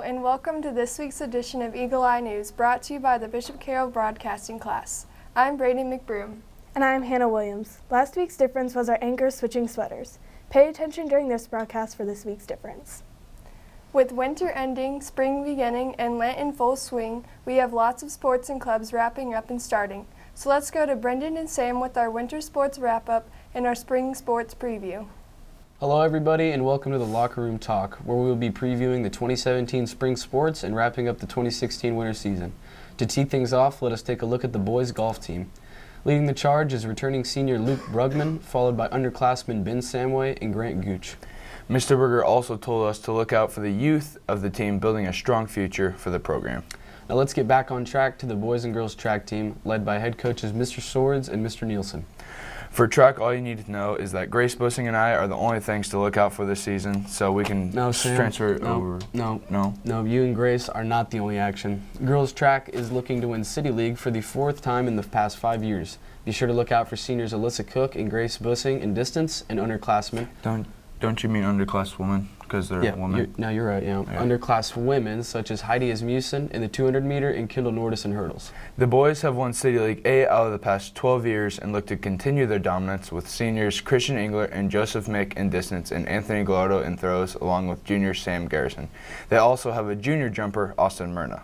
and welcome to this week's edition of Eagle Eye News, brought to you by the Bishop Carroll Broadcasting class. I'm Brady McBroom. And I'm Hannah Williams. Last week's difference was our anchor switching sweaters. Pay attention during this broadcast for this week's difference. With winter ending, spring beginning, and Lent in full swing, we have lots of sports and clubs wrapping up and starting. So let's go to Brendan and Sam with our winter sports wrap-up and our spring sports preview. Hello everybody and welcome to the Locker Room Talk, where we will be previewing the 2017 spring sports and wrapping up the 2016 winter season. To tee things off, let us take a look at the boys golf team. Leading the charge is returning senior Luke Brugman, followed by underclassmen Ben Samway and Grant Gooch. Mr. Berger also told us to look out for the youth of the team building a strong future for the program. Now let's get back on track to the boys and girls track team, led by head coaches Mr. Swords and Mr. Nielsen. For track, all you need to know is that Grace Bussing and I are the only things to look out for this season, so we can transfer it over. No, you and Grace are not the only action. Girls track is looking to win City League for the fourth time in the past 5 years. Be sure to look out for seniors Alyssa Cook and Grace Bussing in distance and underclassmen. Don't you mean underclass women? Because they're women. You're right. Yeah. Underclass women such as Heidi Asmussen in the 200 meter and Kendall Nordis in hurdles. The boys have won City League 8 out of the past 12 years and look to continue their dominance with seniors Christian Engler and Joseph Mick in distance and Anthony Gallardo in throws, along with junior Sam Garrison. They also have a junior jumper, Austin Myrna.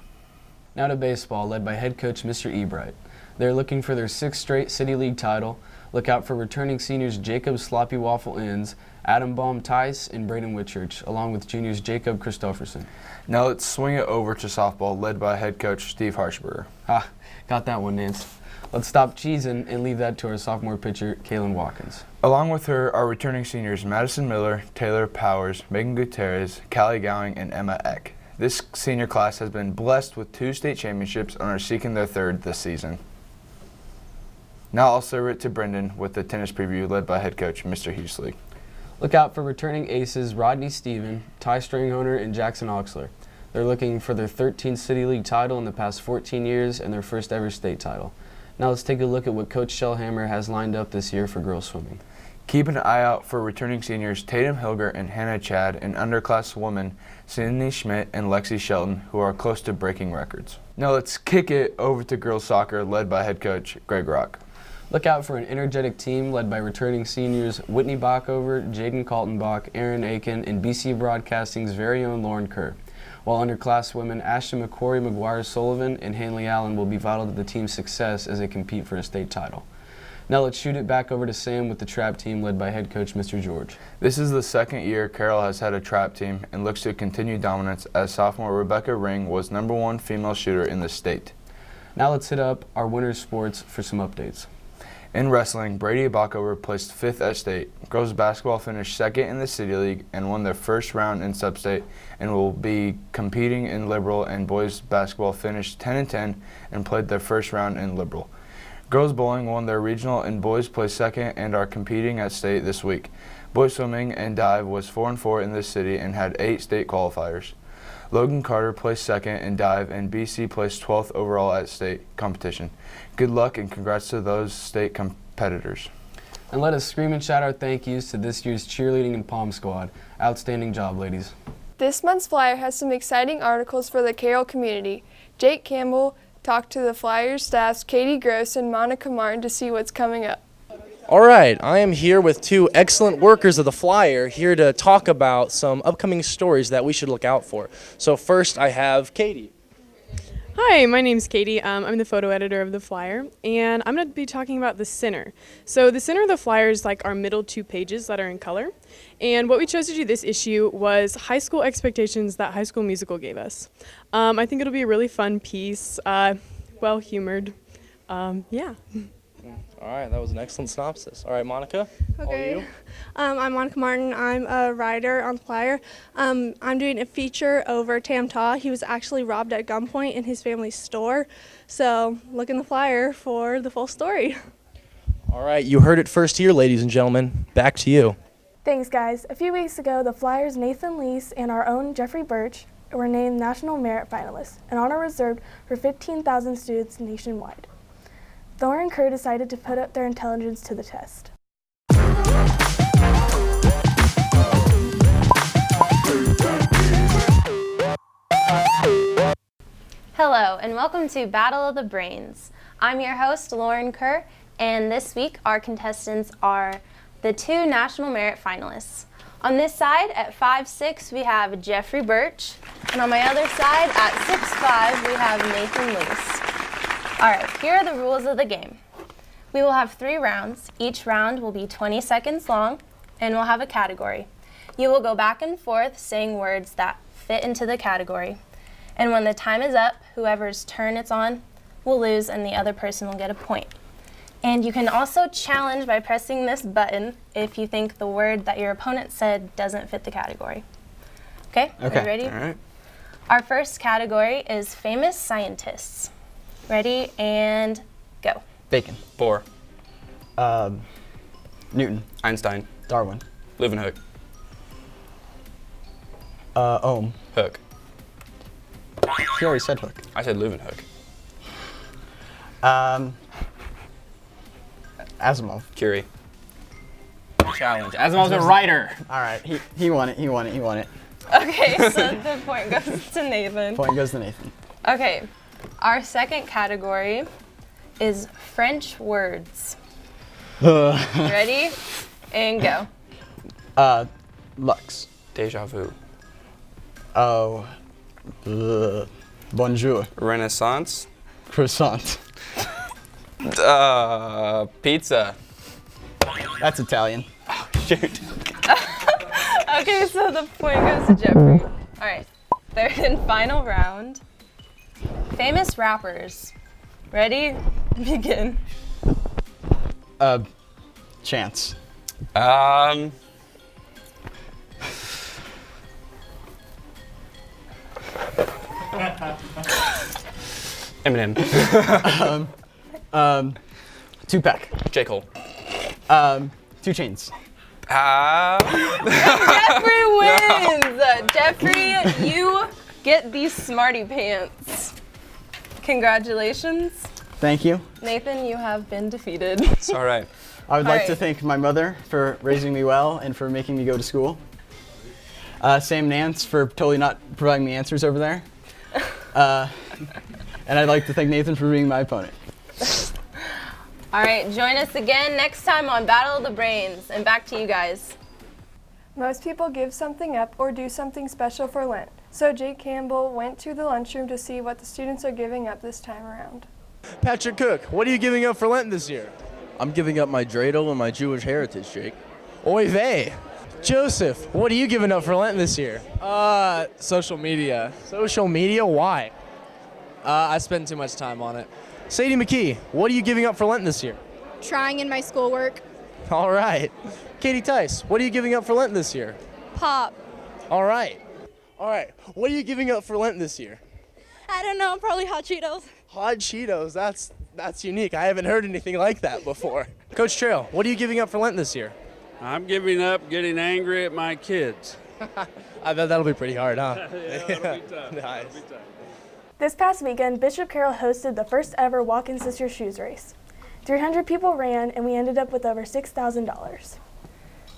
Now to baseball, led by head coach Mr. Ebright. They're looking for their 6th straight City League title. Look out for returning seniors Jacob Sloppy Waffle Inns, Adam Baum Tice, and Braden Whitchurch, along with juniors Jacob Christofferson. Now let's swing it over to softball, led by head coach Steve Harshberger. Got that one, Nance. Let's stop cheesing and leave that to our sophomore pitcher, Kaylin Watkins. Along with her are returning seniors Madison Miller, Taylor Powers, Megan Gutierrez, Callie Gowing, and Emma Eck. This senior class has been blessed with 2 state championships and are seeking their 3rd this season. Now I'll serve it to Brendan with the tennis preview, led by head coach Mr. Hughesly. Look out for returning aces Rodney Stephen, Ty Stringhoner, and Jackson Oxler. They're looking for their 13th City League title in the past 14 years and their first ever state title. Now let's take a look at what Coach Shellhammer has lined up this year for girls swimming. Keep an eye out for returning seniors Tatum Hilger and Hannah Chad, and underclass women Sydney Schmidt and Lexi Shelton, who are close to breaking records. Now let's kick it over to girls soccer, led by head coach Greg Rock. Look out for an energetic team led by returning seniors Whitney Backover, Jaden Kaltenbach, Aaron Aiken, and BC Broadcasting's very own Lauren Kerr. While underclass women Ashton McQuarrie, McGuire Sullivan, and Hanley Allen will be vital to the team's success as they compete for a state title. Now let's shoot it back over to Sam with the trap team led by head coach Mr. George. This is the 2nd year Carroll has had a trap team and looks to continue dominance, as sophomore Rebecca Ring was #1 female shooter in the state. Now let's hit up our winter sports for some updates. In wrestling, Brady Backover placed 5th at state. Girls basketball finished 2nd in the City League and won their first round in Sub-State and will be competing in Liberal, and boys basketball finished 10-10 and played their first round in Liberal. Girls bowling won their regional and boys placed 2nd and are competing at state this week. Boys swimming and dive was 4-4 in this city and had 8 state qualifiers. Logan Carter placed 2nd in dive, and BC placed 12th overall at state competition. Good luck and congrats to those state competitors. And let us scream and shout our thank yous to this year's cheerleading and pom squad. Outstanding job, ladies. This month's flyer has some exciting articles for the Carroll community. Jake Campbell talked to the Flyers staffs Katie Gross and Monica Martin to see what's coming up. All right, I am here with 2 excellent workers of the Flyer here to talk about some upcoming stories that we should look out for. So first I have Katie. Hi, my name's Katie. I'm the photo editor of the Flyer, and I'm going to be talking about the center. So the center of the Flyer is like our middle 2 pages that are in color. And what we chose to do this issue was high school expectations that High School Musical gave us. I think it'll be a really fun piece, well-humored. Yeah. All right, that was an excellent synopsis. All right, Monica. Okay. I'm Monica Martin. I'm a writer on Flyer. I'm doing a feature over Tam Taw. He was actually robbed at gunpoint in his family's store. So look in the Flyer for the full story. All right, you heard it first here, ladies and gentlemen. Back to you. Thanks, guys. A few weeks ago, the Flyers' Nathan Lease and our own Jeffrey Birch were named National Merit Finalists, an honor reserved for 15,000 students nationwide. Lauren Kerr decided to put up their intelligence to the test. Hello, and welcome to Battle of the Brains. I'm your host, Lauren Kerr, and this week our contestants are the 2 National Merit finalists. On this side, at 5'6", we have Jeffrey Birch, and on my other side, at 6'5", we have Nathan Luce. All right, here are the rules of the game. We will have 3 rounds. Each round will be 20 seconds long, and we'll have a category. You will go back and forth saying words that fit into the category. And when the time is up, whoever's turn it's on will lose and the other person will get a point. And you can also challenge by pressing this button if you think the word that your opponent said doesn't fit the category. Okay. Are you ready? All right. Our first category is famous scientists. Ready and go. Bacon. Bohr. Newton. Einstein. Darwin. Leeuwenhoek. Ohm. Hook. He already said Hook. I said Leeuwenhoek. Asimov. Curie. Challenge. Asimov's a writer. All right, he won it. He won it. Okay, so the point goes to Nathan. Point goes to Nathan. Okay, our second category is French words. Ready and go. Lux. Deja vu. Oh. Bonjour. Renaissance. Croissant. Pizza. That's Italian. Shoot. Okay, so the point goes to Jeffrey. All right, third and final round. Famous rappers. Ready? Begin. Chance. Eminem. Tupac. J. Cole. 2 Chains. Jeffrey wins! Jeffrey, you get these smarty pants. Congratulations. Thank you. Nathan, you have been defeated. It's all right. I would like All to right. thank my mother for raising me well and for making me go to school. Sam Nance for totally not providing me answers over there. And I'd like to thank Nathan for being my opponent. All right, join us again next time on Battle of the Brains. And back to you guys. Most people give something up or do something special for Lent. So Jake Campbell went to the lunchroom to see what the students are giving up this time around. Patrick Cook, what are you giving up for Lent this year? I'm giving up my dreidel and my Jewish heritage, Jake. Oy vey. Joseph, what are you giving up for Lent this year? Social media. Social media, why? I spend too much time on it. Sadie McKee, what are you giving up for Lent this year? Trying in my schoolwork. All right. Katie Tice, what are you giving up for Lent this year? Pop. All right. All right. What are you giving up for Lent this year? I don't know, probably hot Cheetos. Hot Cheetos, that's unique. I haven't heard anything like that before. Coach Trail, what are you giving up for Lent this year? I'm giving up getting angry at my kids. I bet that'll be pretty hard, huh? Yeah, that'll be tough. Nice. That'll be tough. This past weekend, Bishop Carroll hosted the first ever Walk-in Sister Shoes race. 300 people ran, and we ended up with over $6,000.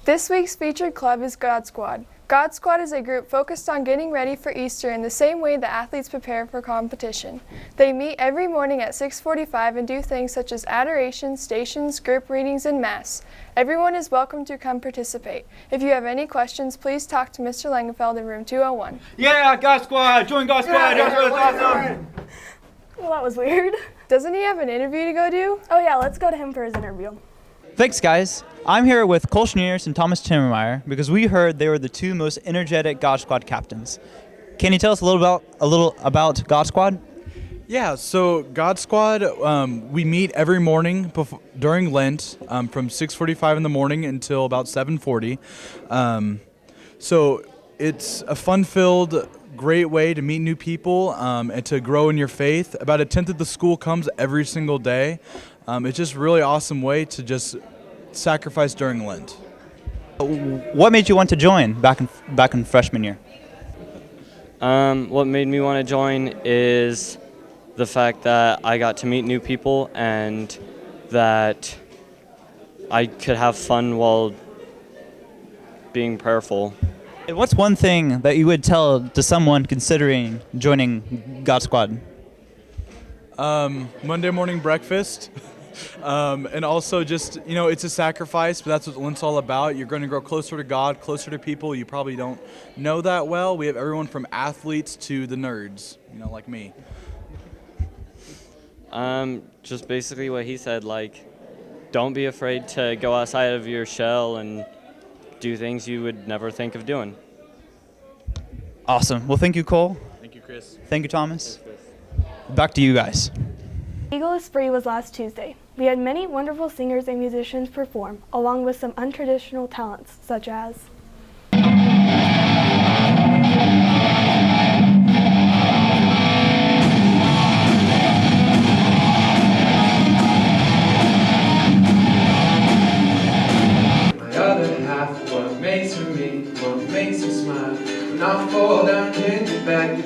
This week's featured club is God Squad. God Squad is a group focused on getting ready for Easter in the same way that athletes prepare for competition. They meet every morning at 6:45 and do things such as adoration, stations, group readings, and mass. Everyone is welcome to come participate. If you have any questions, please talk to Mr. Langenfeld in room 201. Yeah, God Squad! Join God Squad! That's awesome! Well, that was weird. Doesn't he have an interview to go do? Oh yeah, let's go to him for his interview. Thanks, guys. I'm here with Cole Schneers and Thomas Timmermeyer because we heard they were the 2 most energetic God Squad captains. Can you tell us a little about God Squad? Yeah, so God Squad, we meet every morning during Lent from 6:45 in the morning until about 7:40. So it's a fun-filled, great way to meet new people and to grow in your faith. About a tenth of the school comes every single day. It's just a really awesome way to just sacrifice during Lent. What made you want to join back in freshman year? What made me want to join is the fact that I got to meet new people and that I could have fun while being prayerful. What's one thing that you would tell to someone considering joining God Squad? Monday morning breakfast. And also just, it's a sacrifice, but that's what Lent's all about. You're going to grow closer to God, closer to people you probably don't know that well. We have everyone from athletes to the nerds, like me. Just basically what he said, like, don't be afraid to go outside of your shell and do things you would never think of doing. Awesome. Well, thank you, Cole. Thank you, Chris. Thank you, Thomas. Back to you guys. Eagle Esprit was last Tuesday. We had many wonderful singers and musicians perform, along with some untraditional talents, such as my other half, what makes her me, what makes her smile. When I fall down, can you back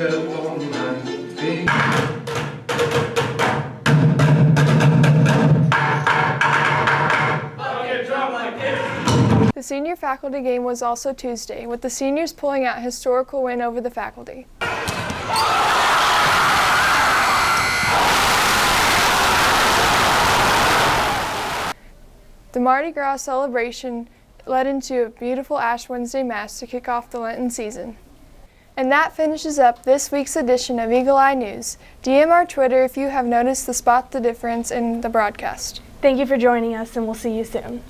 up on my feet? The senior faculty game was also Tuesday, with the seniors pulling out a historical win over the faculty. The Mardi Gras celebration led into a beautiful Ash Wednesday Mass to kick off the Lenten season. And that finishes up this week's edition of Eagle Eye News. DM our Twitter if you have noticed the spot the difference in the broadcast. Thank you for joining us, and we'll see you soon.